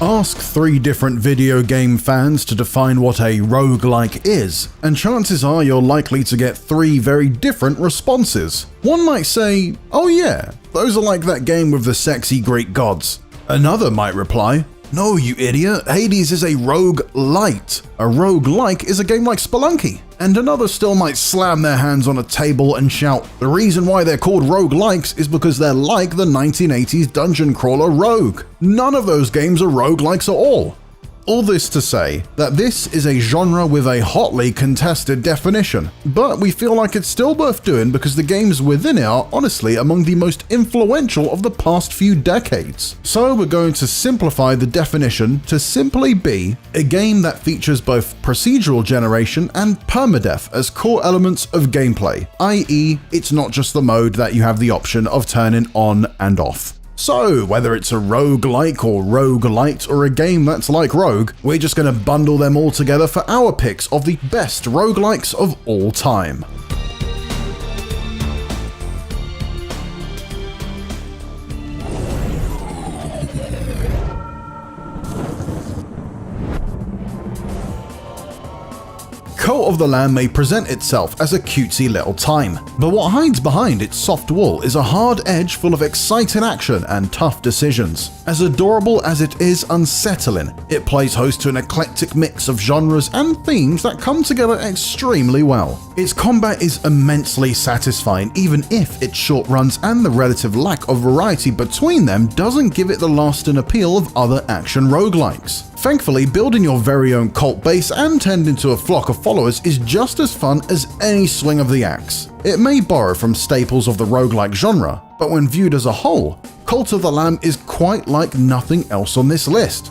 Ask 3 different video game fans to define what a roguelike is, and chances are you're likely to get 3 very different responses. One might say, "Oh yeah, those are like that game with the sexy Greek gods." Another might reply, "No, you idiot, Hades is a roguelite. A roguelike is a game like Spelunky." And another still might slam their hands on a table and shout, "The reason why they're called roguelikes is because they're like the 1980s dungeon crawler Rogue. None of those games are roguelikes at all." All this to say that this is a genre with a hotly contested definition, but we feel like it's still worth doing because the games within it are honestly among the most influential of the past few decades. So we're going to simplify the definition to simply be a game that features both procedural generation and permadeath as core elements of gameplay, i.e. it's not just the mode that you have the option of turning on and off. So, whether it's a roguelike or roguelite or a game that's like Rogue, we're just going to bundle them all together for our picks of the best roguelikes of all time. Cult of the Lamb may present itself as a cutesy little time, but what hides behind its soft wall is a hard edge full of exciting action and tough decisions. As adorable as it is unsettling, it plays host to an eclectic mix of genres and themes that come together extremely well. Its combat is immensely satisfying even if its short runs and the relative lack of variety between them doesn't give it the lasting appeal of other action roguelikes. Thankfully, building your very own cult base and tending to a flock of followers is just as fun as any swing of the axe. It may borrow from staples of the roguelike genre, but when viewed as a whole, Cult of the Lamb is quite like nothing else on this list.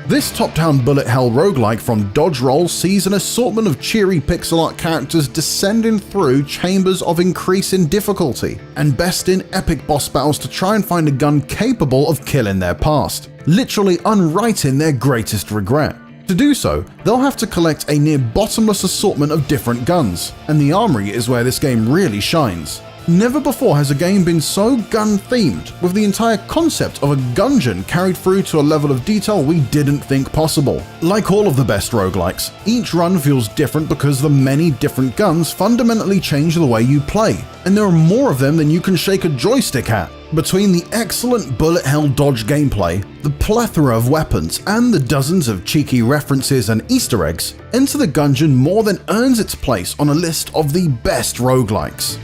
This top-down bullet hell roguelike from Dodge Roll sees an assortment of cheery pixel art characters descending through chambers of increasing difficulty and besting epic boss battles to try and find a gun capable of killing their past, literally unwriting their greatest regret. To do so, they'll have to collect a near bottomless assortment of different guns, and the armory is where this game really shines. Never before has a game been so gun-themed, with the entire concept of a Gungeon carried through to a level of detail we didn't think possible. Like all of the best roguelikes, each run feels different because the many different guns fundamentally change the way you play, and there are more of them than you can shake a joystick at. Between the excellent bullet hell dodge gameplay, the plethora of weapons, and the dozens of cheeky references and Easter eggs, Enter the Gungeon more than earns its place on a list of the best roguelikes.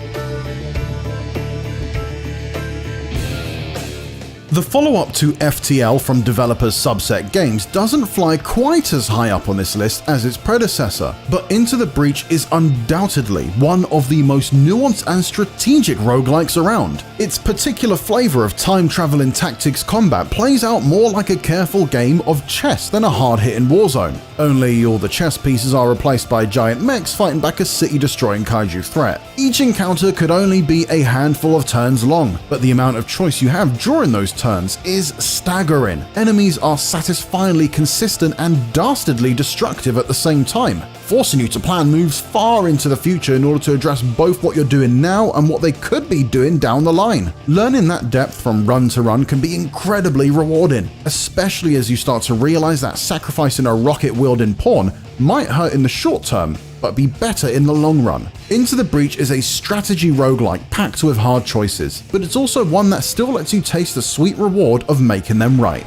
The follow-up to FTL from developers Subset Games doesn't fly quite as high up on this list as its predecessor, but Into the Breach is undoubtedly one of the most nuanced and strategic roguelikes around. Its particular flavor of time-traveling tactics combat plays out more like a careful game of chess than a hard-hitting warzone, only all the chess pieces are replaced by giant mechs fighting back a city-destroying kaiju threat. Each encounter could only be a handful of turns long, but the amount of choice you have during those turns is staggering. Enemies are satisfyingly consistent and dastardly destructive at the same time, forcing you to plan moves far into the future in order to address both what you're doing now and what they could be doing down the line. Learning that depth from run to run can be incredibly rewarding, especially as you start to realize that sacrificing a rocket-wielding pawn might hurt in the short term, but be better in the long run. Into the Breach is a strategy roguelike packed with hard choices, but it's also one that still lets you taste the sweet reward of making them right.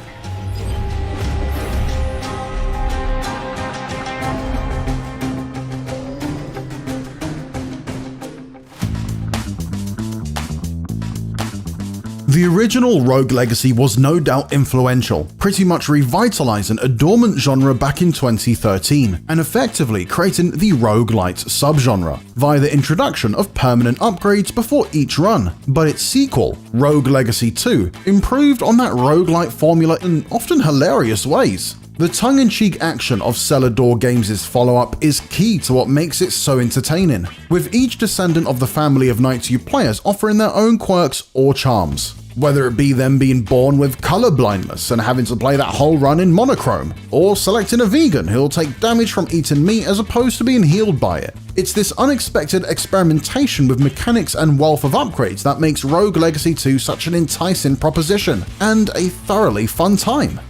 The original Rogue Legacy was no doubt influential, pretty much revitalizing a dormant genre back in 2013, and effectively creating the roguelite subgenre, via the introduction of permanent upgrades before each run. But its sequel, Rogue Legacy 2, improved on that roguelite formula in often hilarious ways. The tongue-in-cheek action of Celador Games' follow-up is key to what makes it so entertaining, with each descendant of the family of knights you play as offering their own quirks or charms. whether it be them being born with color blindness and having to play that whole run in monochrome, or selecting a vegan who'll take damage from eating meat as opposed to being healed by it. It's this unexpected experimentation with mechanics and wealth of upgrades that makes Rogue Legacy 2 such an enticing proposition, and a thoroughly fun time.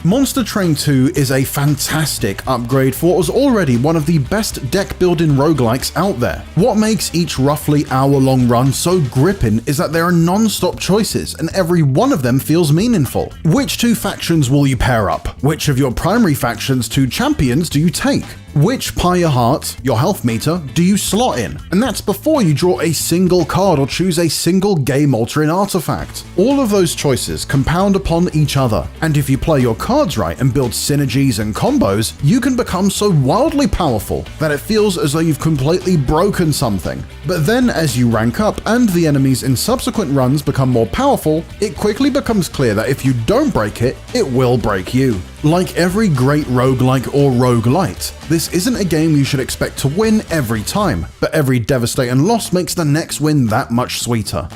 Monster Train 2 is a fantastic upgrade for what was already one of the best deck-building roguelikes out there. What makes each roughly hour-long run so gripping is that there are non-stop choices, and every one of them feels meaningful. Which two factions will you pair up? Which of your primary faction's two champions do you take? Which Pyre Heart, your health meter, do you slot in? And that's before you draw a single card or choose a single game-altering artifact. All of those choices compound upon each other, and if you play your cards right and build synergies and combos, you can become so wildly powerful that it feels as though you've completely broken something. But then as you rank up and the enemies in subsequent runs become more powerful, it quickly becomes clear that if you don't break it, it will break you. Like every great roguelike or roguelite, this isn't a game you should expect to win every time, but every devastating loss makes the next win that much sweeter.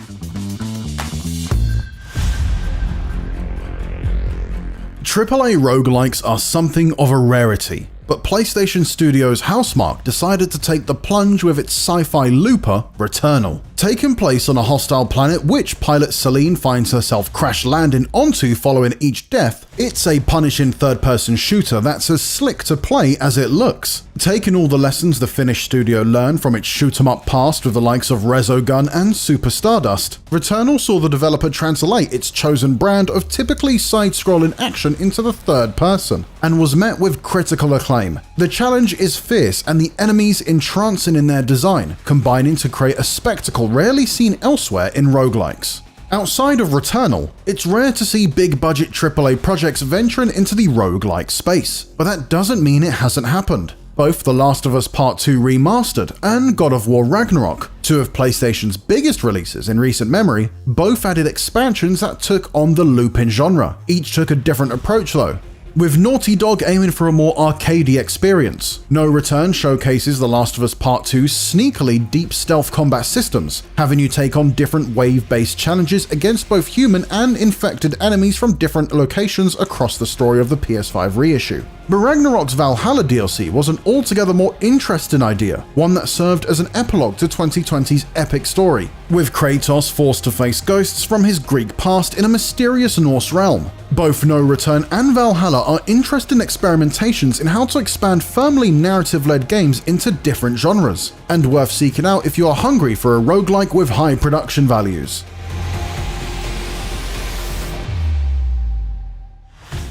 AAA roguelikes are something of a rarity, but PlayStation Studios' Housemarque decided to take the plunge with its sci-fi looper, Returnal. Taking place on a hostile planet which pilot Celine finds herself crash landing onto following each death, it's a punishing third-person shooter that's as slick to play as it looks. Taking all the lessons the Finnish studio learned from its shoot-'em-up past with the likes of Resogun and Super Stardust, Returnal saw the developer translate its chosen brand of typically side-scrolling action into the third person, and was met with critical acclaim. The challenge is fierce and the enemies entrancing in their design, combining to create a spectacle rarely seen elsewhere in roguelikes. Outside of Returnal, it's rare to see big-budget AAA projects venturing into the roguelike space, but that doesn't mean it hasn't happened. Both The Last of Us Part 2 Remastered and God of War Ragnarok, two of PlayStation's biggest releases in recent memory, both added expansions that took on the looping genre. Each took a different approach though, with Naughty Dog aiming for a more arcadey experience. No Return showcases The Last of Us Part 2's sneakily deep stealth combat systems, having you take on different wave-based challenges against both human and infected enemies from different locations across the story of the PS5 reissue. But Ragnarok's Valhalla DLC was an altogether more interesting idea, one that served as an epilogue to 2020's epic story, with Kratos forced to face ghosts from his Greek past in a mysterious Norse realm. Both No Return and Valhalla are interesting experimentations in how to expand firmly narrative-led games into different genres, and worth seeking out if you are hungry for a roguelike with high production values.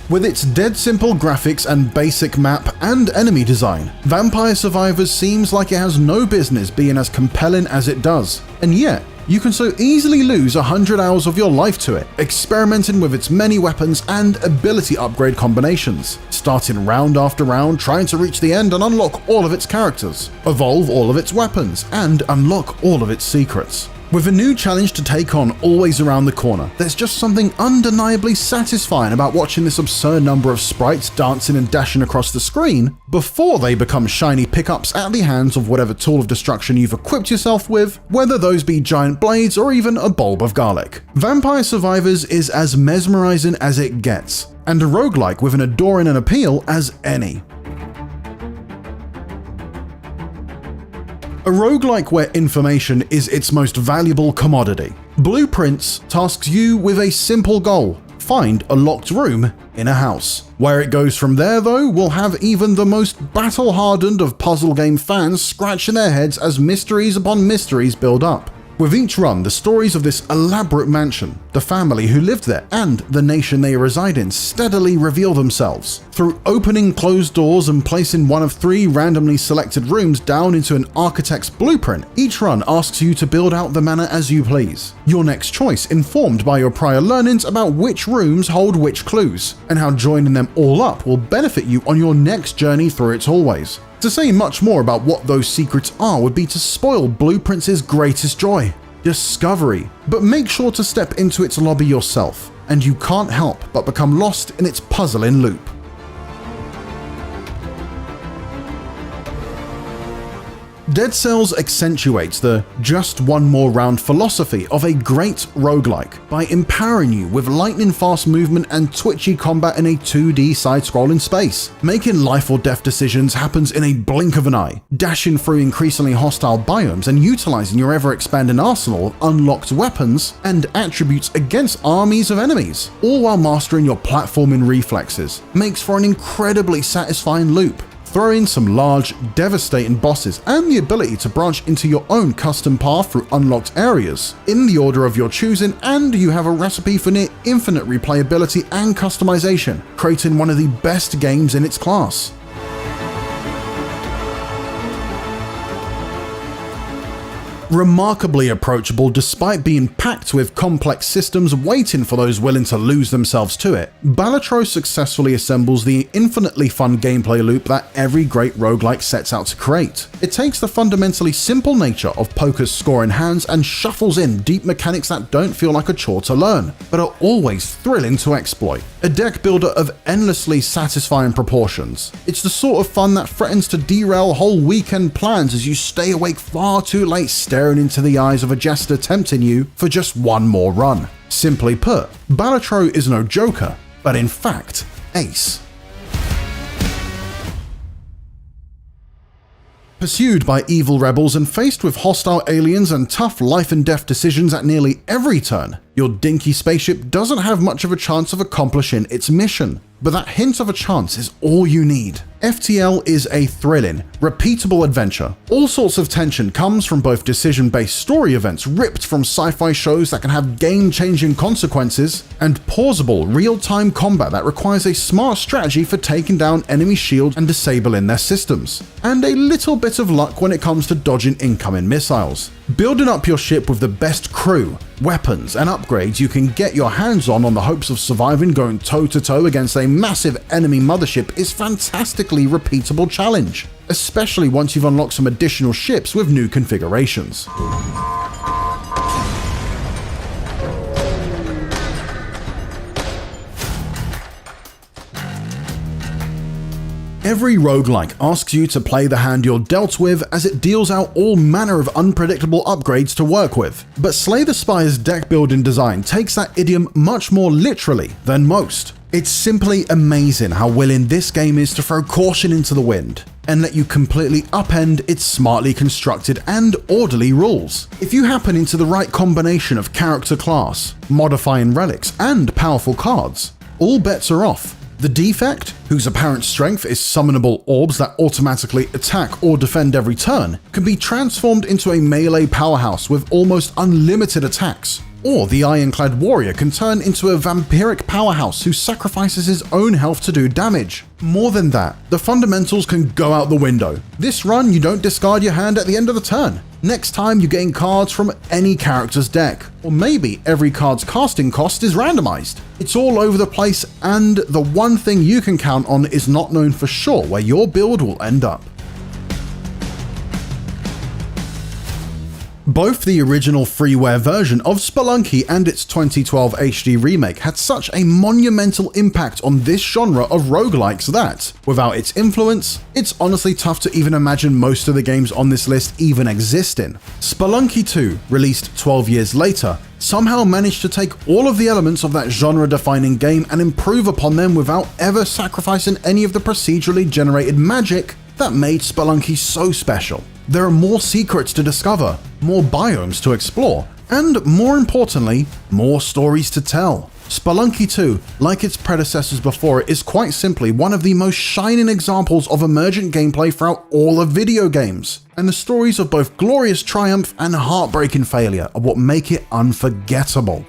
With its dead simple graphics and basic map and enemy design, Vampire Survivors seems like it has no business being as compelling as it does, and yet, you can so easily lose 100 hours of your life to it, experimenting with its many weapons and ability upgrade combinations, starting round after round trying to reach the end and unlock all of its characters, evolve all of its weapons, and unlock all of its secrets. With a new challenge to take on always around the corner, there's just something undeniably satisfying about watching this absurd number of sprites dancing and dashing across the screen before they become shiny pickups at the hands of whatever tool of destruction you've equipped yourself with, whether those be giant blades or even a bulb of garlic. Vampire Survivors is as mesmerizing as it gets, and a roguelike with an adoring and appeal as any. A roguelike where information is its most valuable commodity. Blueprints tasks you with a simple goal: find a locked room in a house. Where it goes from there though will have even the most battle-hardened of puzzle game fans scratching their heads as mysteries upon mysteries build up. With each run, the stories of this elaborate mansion, the family who lived there, and the nation they reside in steadily reveal themselves. Through opening closed doors and placing one of 3 randomly selected rooms down into an architect's blueprint, each run asks you to build out the manor as you please. Your next choice informed by your prior learnings about which rooms hold which clues, and how joining them all up will benefit you on your next journey through its hallways. To say much more about what those secrets are would be to spoil Blueprints' greatest joy: discovery. But make sure to step into its lobby yourself, and you can't help but become lost in its puzzling loop. Dead Cells accentuates the just one more round philosophy of a great roguelike by empowering you with lightning-fast movement and twitchy combat in a 2D side-scrolling space, making life or death decisions happens in a blink of an eye, dashing through increasingly hostile biomes and utilizing your ever-expanding arsenal of unlocked weapons and attributes against armies of enemies, all while mastering your platforming reflexes, makes for an incredibly satisfying loop. Throw in some large, devastating bosses and the ability to branch into your own custom path through unlocked areas, in the order of your choosing, and you have a recipe for near infinite replayability and customization, creating one of the best games in its class. Remarkably approachable despite being packed with complex systems waiting for those willing to lose themselves to it, Balatro successfully assembles the infinitely fun gameplay loop that every great roguelike sets out to create. It takes the fundamentally simple nature of poker's score in hands and shuffles in deep mechanics that don't feel like a chore to learn, but are always thrilling to exploit. A deck builder of endlessly satisfying proportions. It's the sort of fun that threatens to derail whole weekend plans as you stay awake far too late staring into the eyes of a jester tempting you for just one more run. Simply put, Balatro is no joker, but in fact, ace. Pursued by evil rebels and faced with hostile aliens and tough life and death decisions at nearly every turn, your dinky spaceship doesn't have much of a chance of accomplishing its mission. But that hint of a chance is all you need. FTL is a thrilling, repeatable adventure. All sorts of tension comes from both decision-based story events ripped from sci-fi shows that can have game-changing consequences, and pausable, real-time combat that requires a smart strategy for taking down enemy shields and disabling their systems, and a little bit of luck when it comes to dodging incoming missiles. Building up your ship with the best crew, weapons, and upgrades you can get your hands on the hopes of surviving going toe-to-toe against a massive enemy mothership is fantastically repeatable challenge, especially once you've unlocked some additional ships with new configurations. Every roguelike asks you to play the hand you're dealt with as it deals out all manner of unpredictable upgrades to work with. But Slay the Spire's deck building design takes that idiom much more literally than most. It's simply amazing how willing this game is to throw caution into the wind and let you completely upend its smartly constructed and orderly rules. If you happen into the right combination of character class, modifying relics, and powerful cards, all bets are off. The defect, whose apparent strength is summonable orbs that automatically attack or defend every turn, can be transformed into a melee powerhouse with almost unlimited attacks. Or the ironclad warrior can turn into a vampiric powerhouse who sacrifices his own health to do damage. More than that, the fundamentals can go out the window. This run, you don't discard your hand at the end of the turn. Next time, you gain cards from any character's deck. Or maybe every card's casting cost is randomized. It's all over the place, and the one thing you can count on is not known for sure where your build will end up. Both the original freeware version of Spelunky and its 2012 HD remake had such a monumental impact on this genre of roguelikes that, without its influence, it's honestly tough to even imagine most of the games on this list even existing. Spelunky 2, released 12 years later, somehow managed to take all of the elements of that genre-defining game and improve upon them without ever sacrificing any of the procedurally generated magic that made Spelunky so special. There are more secrets to discover, more biomes to explore, and more importantly, more stories to tell. Spelunky 2, like its predecessors before it, is quite simply one of the most shining examples of emergent gameplay throughout all of video games, and the stories of both glorious triumph and heartbreaking failure are what make it unforgettable.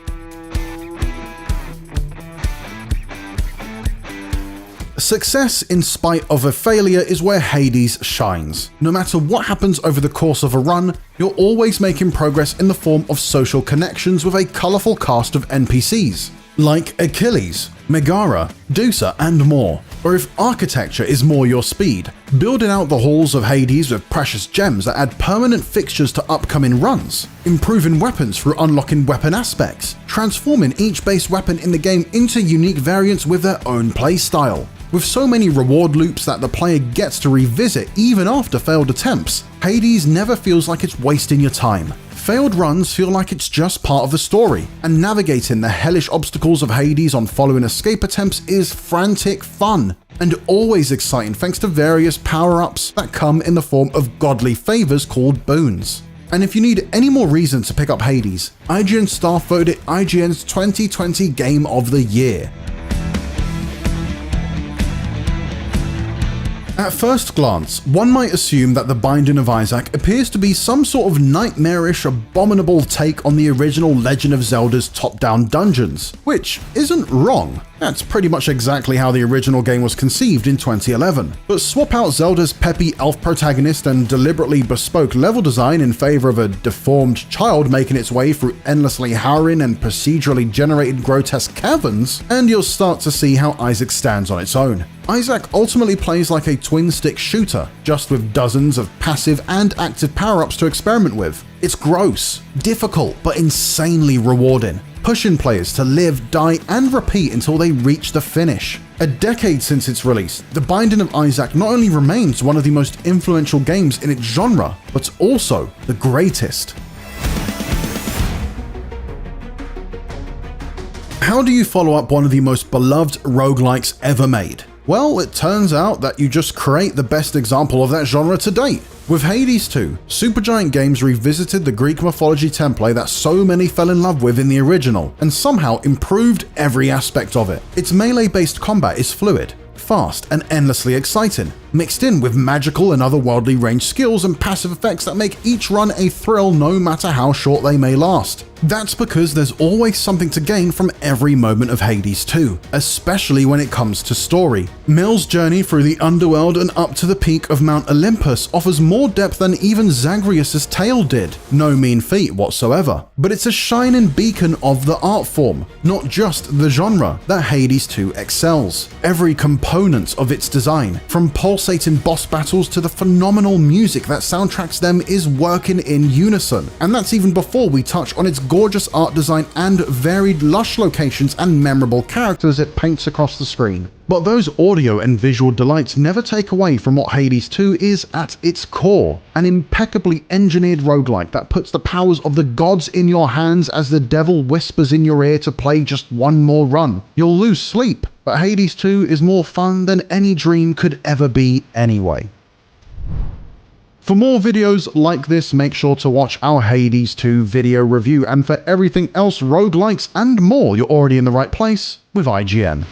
Success in spite of a failure is where Hades shines. No matter what happens over the course of a run, you're always making progress in the form of social connections with a colourful cast of NPCs, like Achilles, Megara, Dusa, and more. Or if architecture is more your speed, building out the halls of Hades with precious gems that add permanent fixtures to upcoming runs, improving weapons through unlocking weapon aspects, transforming each base weapon in the game into unique variants with their own playstyle, With so many reward loops that the player gets to revisit even after failed attempts, Hades never feels like it's wasting your time. Failed runs feel like it's just part of the story, and navigating the hellish obstacles of Hades on following escape attempts is frantic fun, and always exciting thanks to various power-ups that come in the form of godly favors called boons. And if you need any more reason to pick up Hades, IGN staff voted it IGN's 2020 Game of the Year. At first glance, one might assume that The Binding of Isaac appears to be some sort of nightmarish, abominable take on the original Legend of Zelda's top-down dungeons, which isn't wrong. That's pretty much exactly how the original game was conceived in 2011. But swap out Zelda's peppy elf protagonist and deliberately bespoke level design in favor of a deformed child making its way through endlessly harrowing and procedurally generated grotesque caverns, and you'll start to see how Isaac stands on its own. Isaac ultimately plays like a twin-stick shooter, just with dozens of passive and active power-ups to experiment with. It's gross, difficult, but insanely rewarding, pushing players to live, die, and repeat until they reach the finish. A decade since its release, The Binding of Isaac not only remains one of the most influential games in its genre, but also the greatest. How do you follow up one of the most beloved roguelikes ever made? Well, it turns out that you just create the best example of that genre to date. With Hades 2, Supergiant Games revisited the Greek mythology template that so many fell in love with in the original, and somehow improved every aspect of it. Its melee-based combat is fluid, fast, and endlessly exciting, mixed in with magical and otherworldly ranged skills and passive effects that make each run a thrill no matter how short they may last. That's because there's always something to gain from every moment of Hades 2, especially when it comes to story. Mill's journey through the underworld and up to the peak of Mount Olympus offers more depth than even Zagreus' tale did, no mean feat whatsoever. But it's a shining beacon of the art form, not just the genre, that Hades 2 excels. Every component of its design, from pulsating boss battles to the phenomenal music that soundtracks them, is working in unison. And that's even before we touch on its gorgeous art design and varied lush locations and memorable characters it paints across the screen. But those audio and visual delights never take away from what Hades 2 is at its core, an impeccably engineered roguelike that puts the powers of the gods in your hands as the devil whispers in your ear to play just one more run. You'll lose sleep, but Hades 2 is more fun than any dream could ever be anyway. For more videos like this, make sure to watch our Hades 2 video review, and for everything else roguelikes and more, you're already in the right place with IGN.